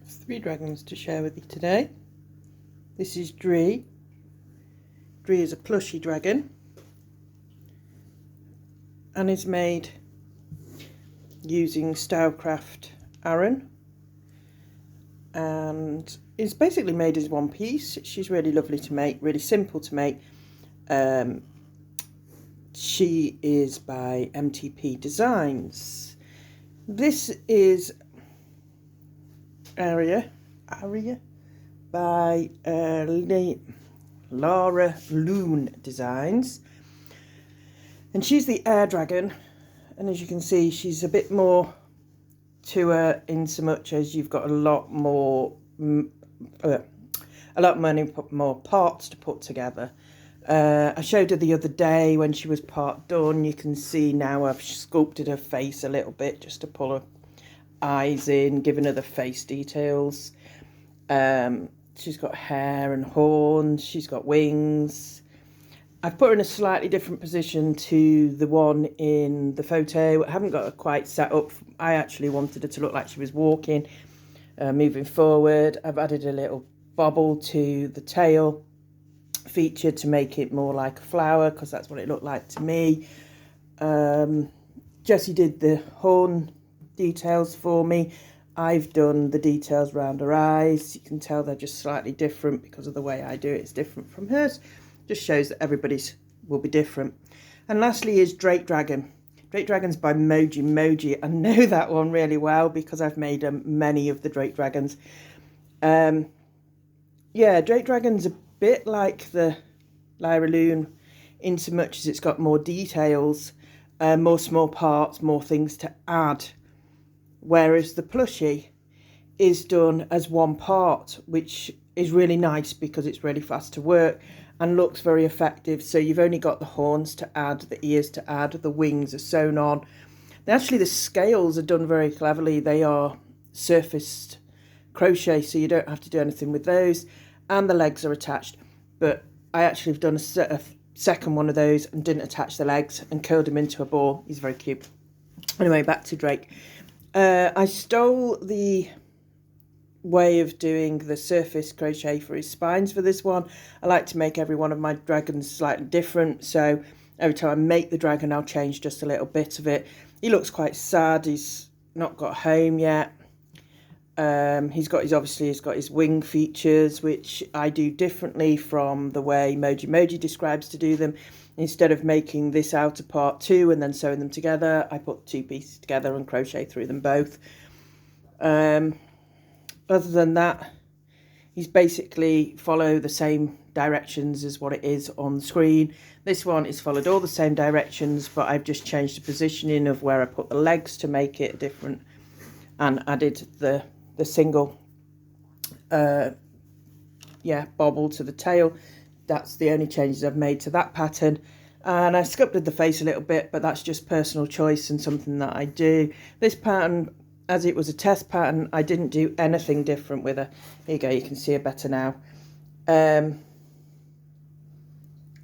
Three dragons to share with you today. This is Drea. Drea is a plushy dragon and is made using Stylecraft Aran and is basically made as one piece. She's really lovely to make, really simple to make. She is by MTP Designs. This is aria by Lyra Lune Designs, and she's the air dragon, and as you can see she's a bit more to her in so much as you've got a lot more parts to put together. I showed her the other day when she was part done. You can see now I've sculpted her face a little bit just to pull her eyes in, giving her the face details. She's got hair and horns, she's got wings. I've put her in a slightly different position to the one in the photo. I haven't got her quite set up. I actually wanted her to look like she was walking, moving forward. I've added a little bobble to the tail feature to make it more like a flower, because that's what it looked like to me. Jessie did the horn details for me. I've done the details around her eyes. You can tell they're just slightly different because of the way I do it. It's different from hers. Just shows that everybody's will be different. And lastly is Drake Dragon. Drake Dragon's by Moji. I know that one really well because I've made many of the Drake Dragons. Yeah, Drake Dragon's a bit like the Lyra Lune in so much as it's got more details, more small parts, more things to add. Whereas the plushie is done as one part, which is really nice because it's really fast to work and looks very effective. So you've only got the horns to add, the ears to add, the wings are sewn on. And actually the scales are done very cleverly. They are surfaced crochet, so you don't have to do anything with those. And the legs are attached. But I actually have done a second one of those and didn't attach the legs and curled him into a ball. He's very cute. Anyway, back to Drake. I stole the way of doing the surface crochet for his spines for this one. I like to make every one of my dragons slightly different, so every time I make the dragon I'll change just a little bit of it. He looks quite sad, he's not got home yet. He's got his wing features, which I do differently from the way Moji describes to do them. Instead of making this outer part two and then sewing them together, I put two pieces together and crochet through them both. Other than that, he's basically follow the same directions as what it is on the screen. This one is followed all the same directions, but I've just changed the positioning of where I put the legs to make it different and added the single bobble to the tail. That's the only changes I've made to that pattern. And I sculpted the face a little bit, but that's just personal choice and something that I do. This pattern, as it was a test pattern, I didn't do anything different with her. Here you go, you can see her better now. I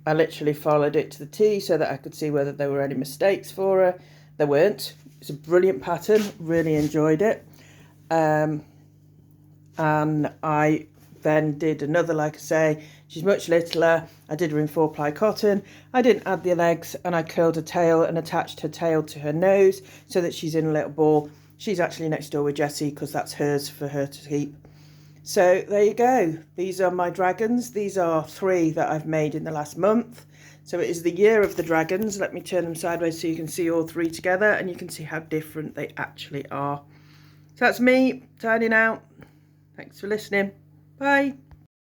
literally followed it to the T so that I could see whether there were any mistakes for her. There weren't. It's a brilliant pattern, really enjoyed it. And I then did another, like I say, she's much littler. I did her in 4-ply cotton. I didn't add the legs, and I curled her tail and attached her tail to her nose so that she's in a little ball. She's actually next door with Jessie because that's hers for her to keep. So there you go. These are my dragons. These are 3 that I've made in the last month. So it is the year of the dragons. Let me turn them sideways so you can see all 3 together and you can see how different they actually are. So that's me signing out. Thanks for listening. Bye.